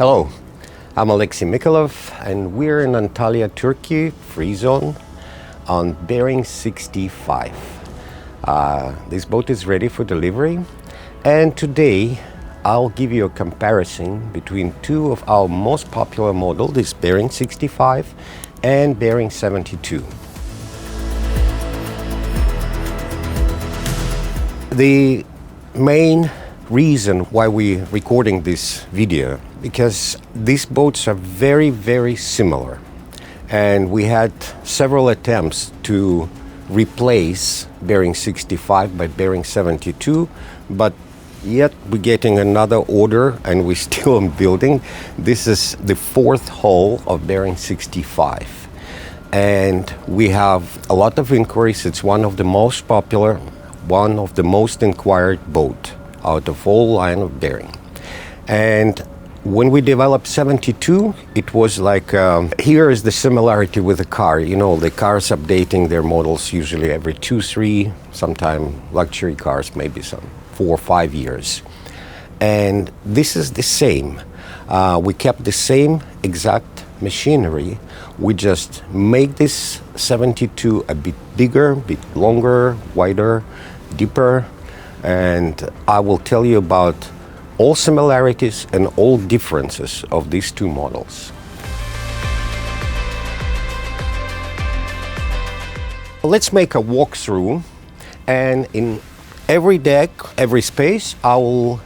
Hello, I'm Alexei Mikhailov and we're in Antalya, Turkey, free zone on Bering 65. This boat is ready for delivery, and today I'll give you a comparison between two of our most popular models, this Bering 65 and Bering 72. The main reason why we're recording this video, because these boats are very similar, and we had several attempts to replace Bering 65 by Bering 72, but yet we're getting another order and we're still in building. This is the fourth hull of Bering 65, and we have a lot of inquiries. It's one of the most popular, one of the most inquired boat out of all line of Bering. And when we developed 72, it was like, here is the similarity with the car. You know, the cars updating their models usually every 2, 3, sometimes luxury cars, maybe some 4 or 5 years. And this is the same. We kept the same exact machinery. We just make this 72 a bit bigger, a bit longer, wider, deeper. And I will tell you about all similarities and all differences of these two models. Let's make a walkthrough, and in every deck, every space, I will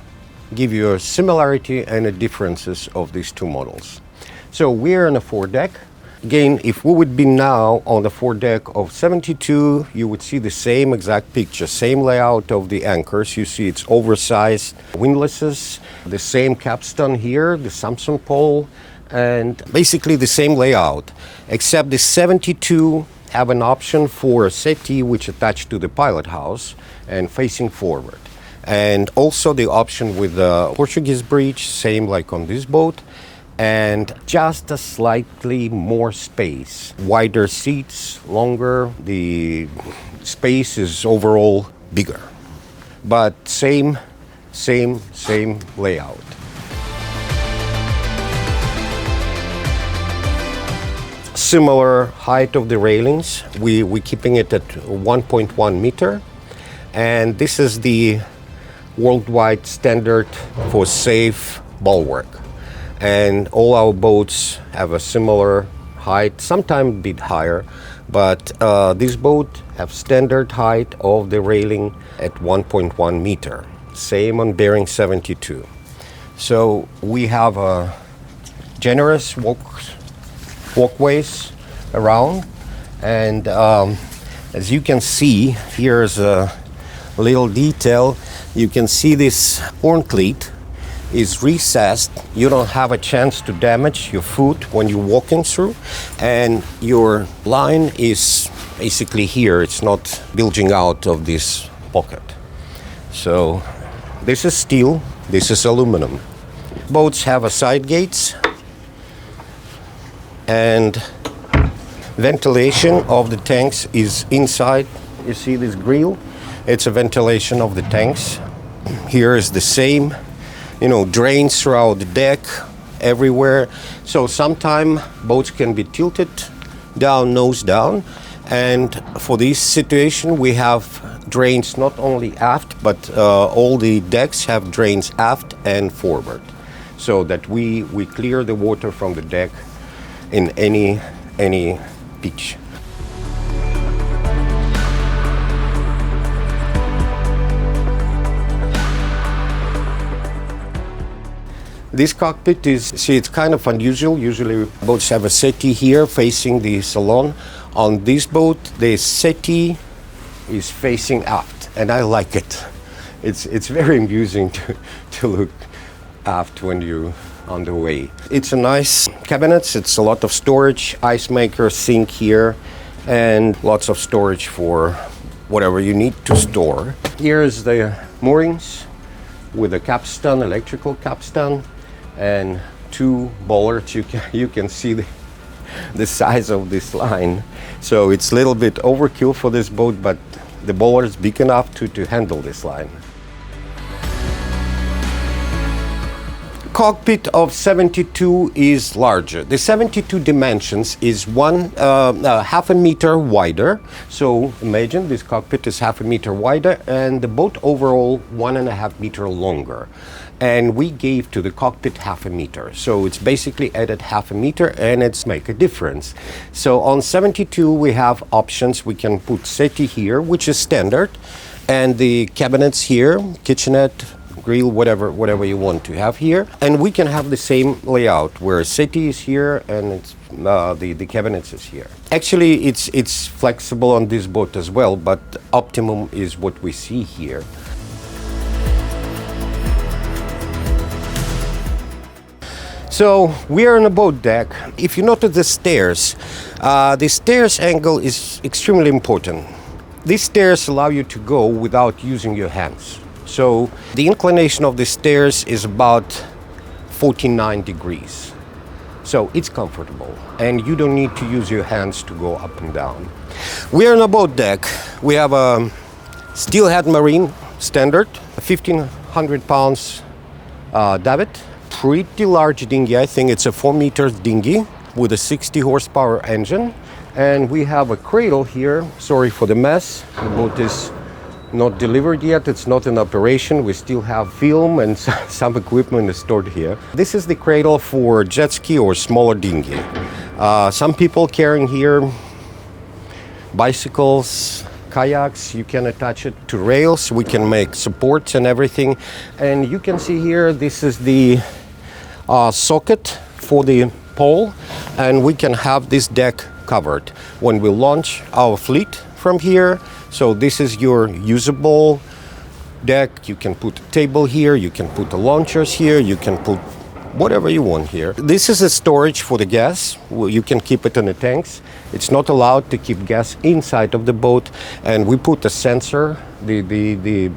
give you a similarity and the differences of these two models. So we're on a foredeck. Again, if we would be now on the foredeck of 72, you would see the same exact picture, same layout of the anchors. You see it's oversized windlasses, the same capstan here, the Samsung pole, and basically the same layout, except the 72 have an option for a settee which attached to the pilot house and facing forward. And also the option with the Portuguese bridge, same like on this boat, and just a slightly more space. Wider seats, longer, the space is overall bigger. But same layout. Similar height of the railings. We're keeping it at 1.1 meter. And this is the worldwide standard for safe bulwark. And all our boats have a similar height, sometimes a bit higher, but this boat have standard height of the railing at 1.1 meter. Same on Bering 72. So we have a generous walkways around, and as you can see, here's a little detail. You can see this horn cleat is recessed. You don't have a chance to damage your foot when you're walking through, and your line is basically here. It's not bulging out of this pocket. So this is steel, this is aluminum. Boats have a side gates, and ventilation of the tanks is inside. You see this grill? It's a ventilation of the tanks. Here is the same, drains throughout the deck, everywhere. So sometimes boats can be tilted down, nose down. And for this situation, we have drains not only aft, but all the decks have drains aft and forward, so that we clear the water from the deck in any pitch. This cockpit it's kind of unusual. Usually boats have a settee here facing the salon. On this boat, the settee is facing aft, and I like it. It's very amusing to look aft when you're on the way. It's a nice cabinets. It's a lot of storage, ice maker, sink here, and lots of storage for whatever you need to store. Here's the moorings with a capstan, electrical capstan, and 2 bollards. You can see the size of this line. So it's a little bit overkill for this boat, but the bollard is big enough to handle this line. cockpit of 72 is larger. The 72 dimensions is half a meter wider. So imagine this cockpit is half a meter wider and the boat overall 1.5 meter longer. And we gave to the cockpit half a meter. So it's basically added half a meter and it's make a difference. So on 72 we have options. We can put settee here, which is standard, and the cabinets here, kitchenette, grill, whatever you want to have here. And we can have the same layout where settee is here and it's the cabinets is here. Actually it's flexible on this boat as well, but optimum is what we see here. So we are on a boat deck. If you notice the stairs angle is extremely important. These stairs allow you to go without using your hands. So the inclination of the stairs is about 49 degrees. So it's comfortable and you don't need to use your hands to go up and down. We are on a boat deck. We have a steelhead marine standard, a 1,500 pounds davit. Pretty large dinghy. I think it's a 4 meters dinghy with a 60 horsepower engine. And we have a cradle here. Sorry for the mess. The boat is not delivered yet. It's not in operation. We still have film and some equipment is stored here. This is the cradle for jet ski or smaller dinghy. Some people carrying here bicycles, kayaks. You can attach it to rails. We can make supports and everything. And you can see here, this is the socket for the pole, and we can have this deck covered when we launch our fleet from here. So this is your usable deck. You can put a table here, you can put the launchers here, you can put whatever you want here. This is a storage for the gas. You can keep it in the tanks. It's not allowed to keep gas inside of the boat, and we put a sensor, the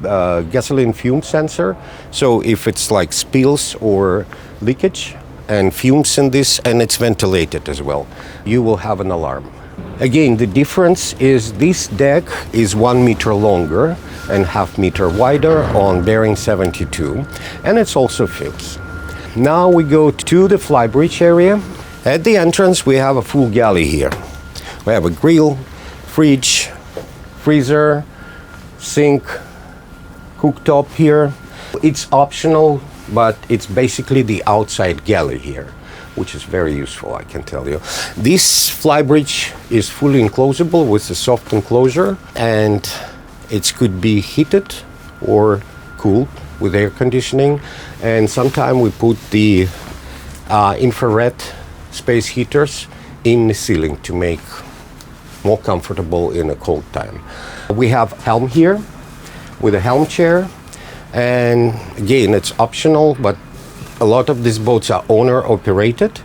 gasoline fume sensor. So if it's like spills or leakage and fumes in this, and it's ventilated as well, you will have an alarm. Again, the difference is this deck is 1 meter longer and half meter wider on Bering 72, and it's also fixed. Now we go to the Flybridge area. At the entrance we have a full galley here. We have a grill, fridge, freezer, sink, cooktop here. It's optional, but it's basically the outside galley here, which is very useful, I can tell you. This Flybridge is fully enclosable with a soft enclosure, and it could be heated or cooled with air conditioning. And sometimes we put the infrared space heaters in the ceiling to make more comfortable in a cold time. We have helm here with a helm chair. And again, it's optional, but a lot of these boats are owner operated,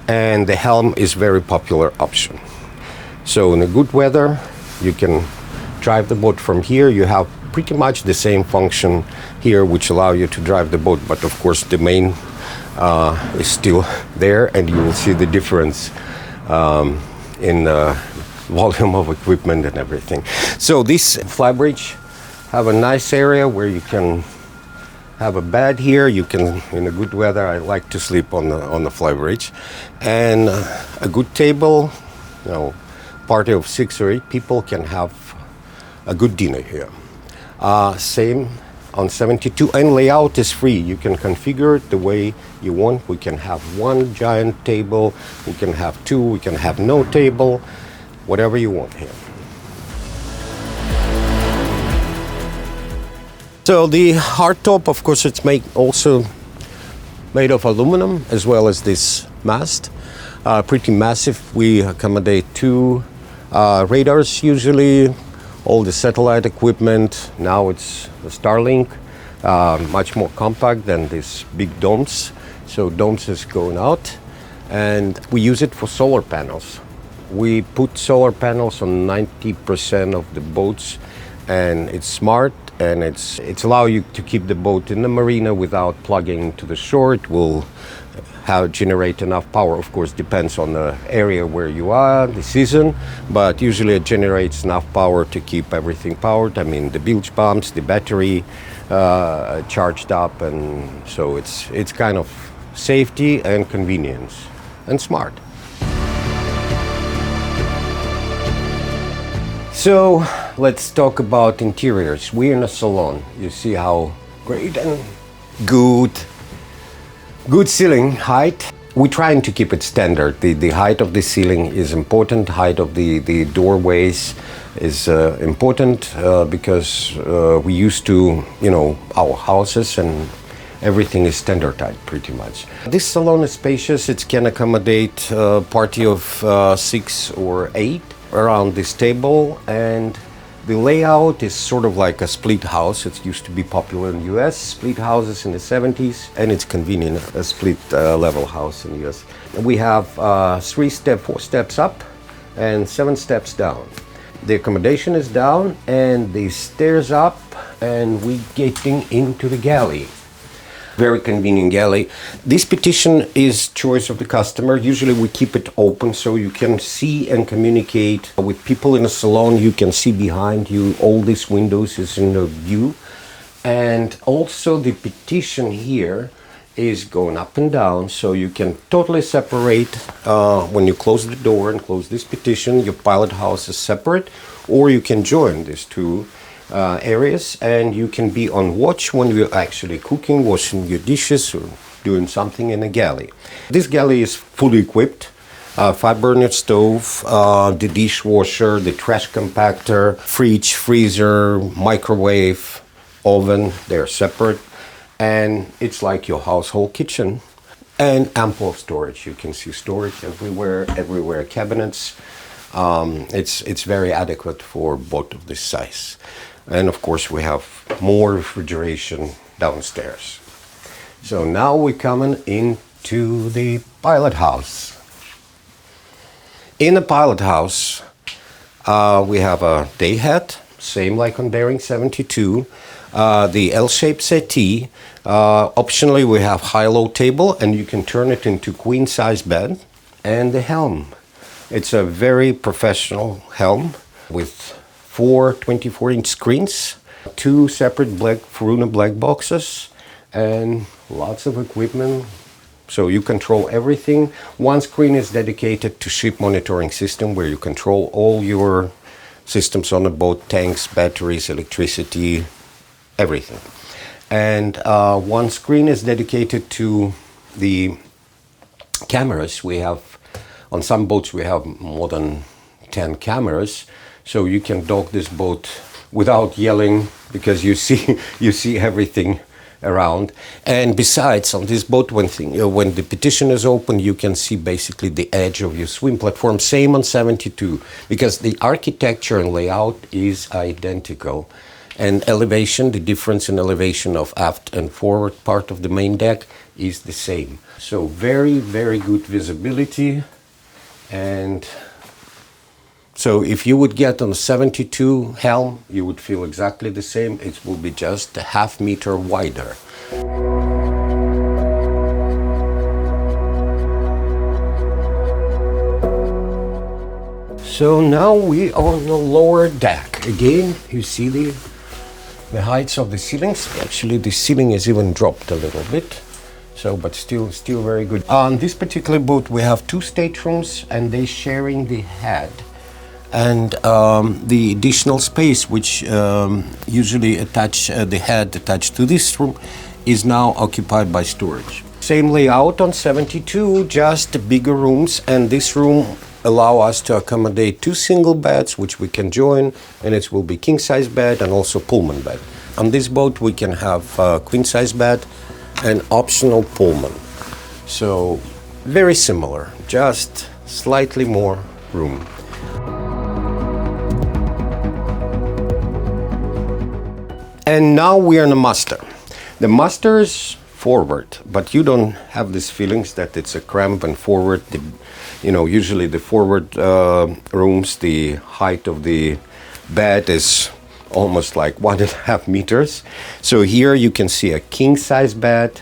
and the helm is very popular option. So in a good weather, you can drive the boat from here. You have pretty much the same function here, which allow you to drive the boat, but of course the main is still there, and you will see the difference in volume of equipment and everything. So this Flybridge have a nice area where you can have a bed here. You can, in a good weather, I like to sleep on the Flybridge, and a good table. You know, party of 6 or 8 people can have a good dinner here. Same on 72, and layout is free. You can configure it the way you want. We can have one giant table, we can have 2, we can have no table, whatever you want here. So the hardtop, of course, it's also made of aluminum, as well as this mast. Pretty massive. We accommodate 2 radars usually, all the satellite equipment. Now it's the Starlink, much more compact than these big domes. So domes is going out, and we use it for solar panels. We put solar panels on 90% of the boats, and it's smart. And it's allow you to keep the boat in the marina without plugging to the shore. It will generate enough power. Of course, depends on the area where you are, the season, but usually it generates enough power to keep everything powered. I mean, the bilge pumps, the battery charged up, and so it's kind of safety and convenience, and smart. So let's talk about interiors. We're in a salon. You see how great and good ceiling height. We're trying to keep it standard. The height of the ceiling is important. Height of the doorways is important because we used to, our houses and everything is standardized pretty much. This salon is spacious. It can accommodate a party of 6 or 8 around this table, and the layout is sort of like a split house. It used to be popular in the US, split houses in the 70s, and it's convenient, a split level house in the US. We have 4 steps up and 7 steps down. The accommodation is down and the stairs up, and we're getting into the galley. Very convenient galley. This petition is choice of the customer. Usually we keep it open so you can see and communicate with people in a salon. You can see behind you. All these windows is in the view. And also the petition here is going up and down, so you can totally separate when you close the door and close this petition. Your pilot house is separate, or you can join these two areas, and you can be on watch when you're actually cooking, washing your dishes, or doing something in a galley. This galley is fully equipped. 5-burner stove, the dishwasher, the trash compactor, fridge, freezer, microwave, oven, they're separate. And it's like your household kitchen. And ample storage. You can see storage everywhere cabinets. It's very adequate for boat of this size. And of course we have more refrigeration downstairs. So now we're coming into the pilot house. In the pilot house, we have a day head, same like on Bering 72. The L-shaped settee. Optionally, we have high-low table, and you can turn it into queen-size bed. And the helm. It's a very professional helm with 4 24-inch screens, 2 separate Furuna black boxes, and lots of equipment. So you control everything. One screen is dedicated to ship monitoring system, where you control all your systems on the boat, tanks, batteries, electricity, everything. And one screen is dedicated to the cameras. We have, on some boats, we have more than 10 cameras. So you can dock this boat without yelling, because you see everything around. And besides, on this boat, when the petition is open, you can see basically the edge of your swim platform. Same on 72, because the architecture and layout is identical. And elevation, the difference in elevation of aft and forward part of the main deck is the same. So very, very good visibility. And so if you would get on a 72 helm, you would feel exactly the same. It will be just a ½ meter wider. So now we are on the lower deck. Again, you see the heights of the ceilings. Actually, the ceiling is even dropped a little bit. So, but still very good. On this particular boat, we have 2 staterooms, and they're sharing the head. And the additional space, which usually the head attached to this room, is now occupied by storage. Same layout on 72, just bigger rooms, and this room allow us to accommodate 2 single beds, which we can join, and it will be king-size bed and also Pullman bed. On this boat, we can have a queen-size bed and optional Pullman. So very similar, just slightly more room. And now we are in a master. The master is forward, but you don't have these feelings that it's a cramp and forward. Usually the forward rooms, the height of the bed is almost like 1.5 meters. So here you can see a king-size bed,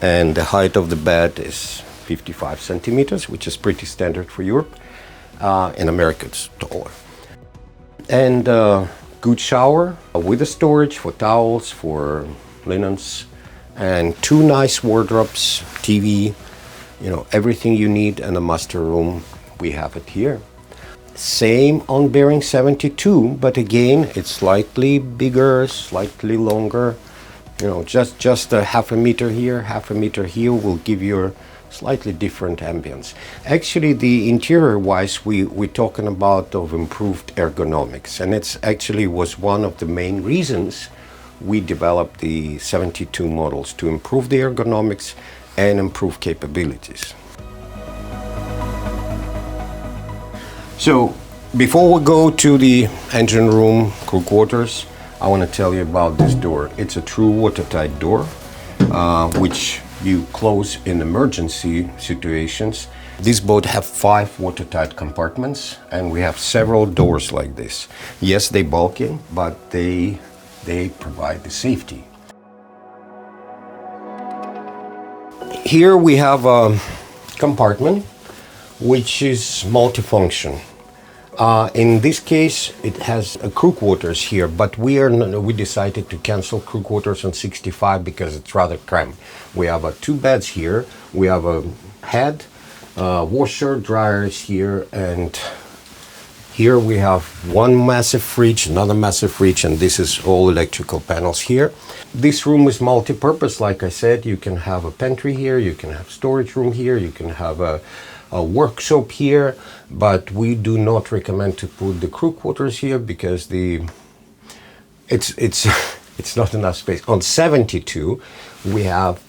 and the height of the bed is 55 centimeters, which is pretty standard for Europe. In America, it's taller. And good shower with a storage for towels, for linens, and two nice wardrobes, TV, everything you need in a master room, we have it here. Same on Bering 72, but again, it's slightly bigger, slightly longer. Just a half a meter here, half a meter here will give you a slightly different ambience. Actually, the interior-wise, we're talking about of improved ergonomics, and it's actually was one of the main reasons we developed the 72 models, to improve the ergonomics and improve capabilities. So, before we go to the engine room, crew quarters, I want to tell you about this door. It's a true watertight door, which you close in emergency situations. This boat have 5 watertight compartments, and we have several doors like this. Yes, they bulky, but they provide the safety. Here we have a compartment which is multifunction. In this case, it has a crew quarters here, but we decided to cancel crew quarters on 65 because it's rather cramped. We have 2 beds here. We have a head, washer, dryers here, and here we have one massive fridge, another massive fridge, and this is all electrical panels here. This room is multi-purpose, like I said. You can have a pantry here, you can have storage room here, you can have a workshop here, but we do not recommend to put the crew quarters here because it's not enough space. On 72, we have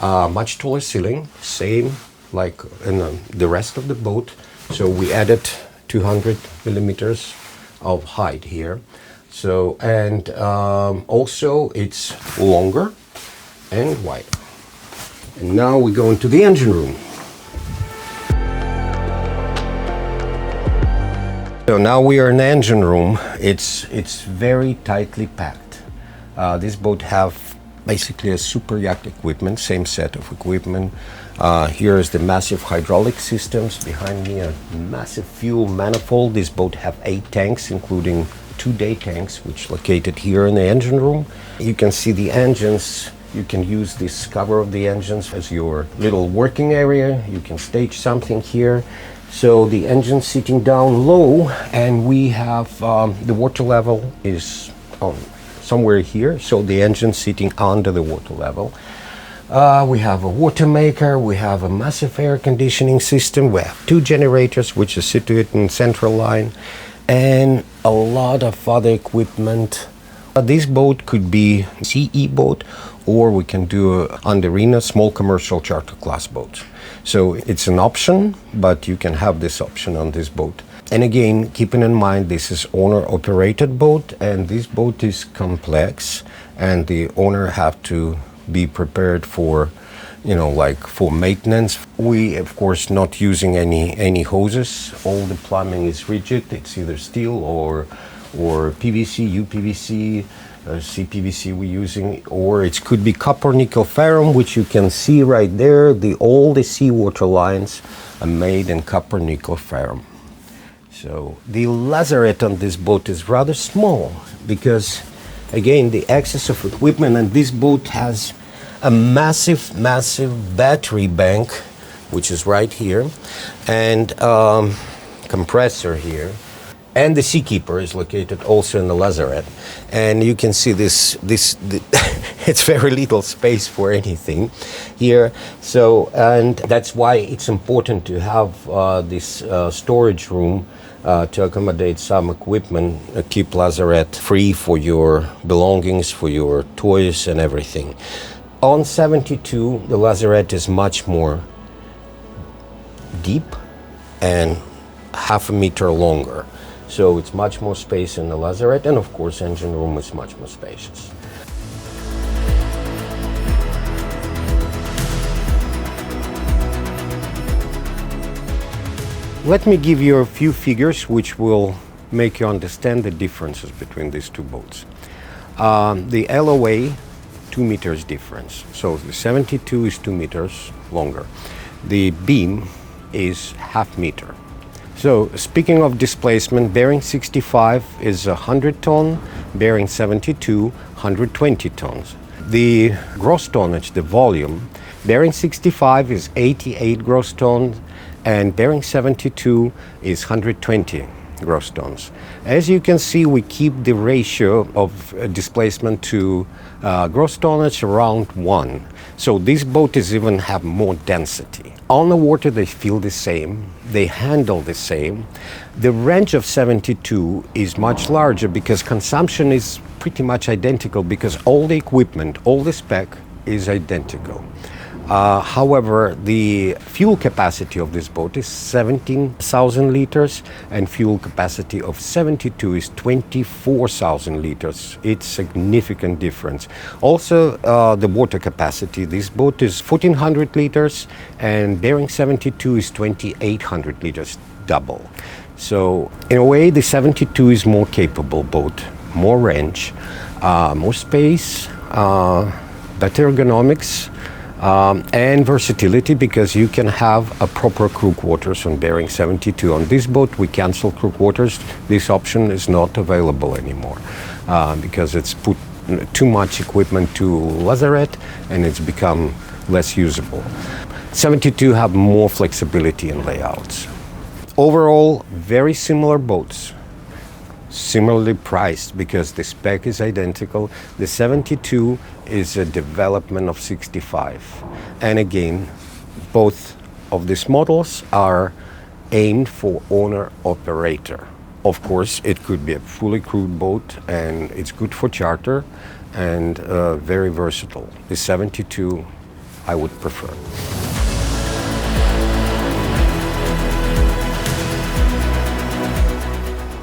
a much taller ceiling, same like in the rest of the boat. So we added 200 millimeters of height here. So, and also it's longer and wider. And now we go into the engine room. So now we are in the engine room. It's very tightly packed. This boat have basically a super yacht equipment, same set of equipment. Here is the massive hydraulic systems. Behind me a massive fuel manifold. This boat have 8 tanks, including 2 day tanks, which located here in the engine room. You can see the engines. You can use this cover of the engines as your little working area. You can stage something here. So the engine sitting down low, and we have the water level is somewhere here. So the engine sitting under the water level. We have a water maker. We have a massive air conditioning system. We have 2 generators, which is situated in central line, and a lot of other equipment. This boat could be a CE boat, or we can do Underina small commercial charter class boats. So it's an option, but you can have this option on this boat. And again, keeping in mind this is owner-operated boat, and this boat is complex, and the owner have to be prepared for, for maintenance. We, of course, not using any hoses. All the plumbing is rigid. It's either steel or PVC, UPVC, CPVC we're using, or it could be copper nickel ferrum, which you can see right there. All the seawater lines are made in copper nickel ferrum. So the lazarette on this boat is rather small because, again, the excess of equipment, and this boat has a massive battery bank, which is right here, and compressor here. And the seakeeper is located also in the lazarette. And you can see this it's very little space for anything here. So, and that's why it's important to have this storage room to accommodate some equipment, keep lazarette free for your belongings, for your toys and everything. On 72, the lazarette is much more deep and half a meter longer. So it's much more space in the lazarette, and of course engine room is much more spacious. Let me give you a few figures which will make you understand the differences between these two boats. The LOA, 2 meters difference. So the 72 is 2 meters longer. The beam is half meter. So speaking of displacement, Bering 65 is 100 ton, Bering 72, 120 tons. The gross tonnage, the volume, Bering 65 is 88 gross tons and Bering 72 is 120 gross tons. As you can see, we keep the ratio of displacement to gross tonnage around 1. So these boats even have more density. On the water, they feel the same, they handle the same. The range of 72 is much larger because consumption is pretty much identical because all the equipment, all the spec is identical. However, the fuel capacity of this boat is 17,000 liters and fuel capacity of 72 is 24,000 liters. It's a significant difference. Also, the water capacity, this boat is 1,400 liters and Bering 72 is 2,800 liters, double. So in a way, the 72 is more capable boat, more range, more space, better ergonomics, and versatility because you can have a proper crew quarters on Bering 72. On this boat, we cancel crew quarters. This option is not available anymore because it's put too much equipment to lazaret and it's become less usable. 72 have more flexibility in layouts. Overall, very similar boats. Similarly priced because the spec is identical. The 72 is a development of 65. And again, both of these models are aimed for owner-operator. Of course, it could be a fully crewed boat and it's good for charter and very versatile. The 72 I would prefer.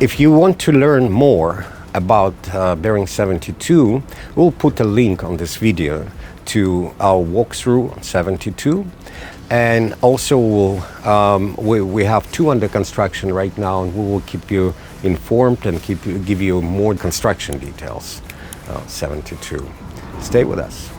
If you want to learn more about Bering 72, we'll put a link on this video to our walkthrough on 72. And also we have 2 under construction right now and we will keep you informed and give you more construction details. 72. Stay with us.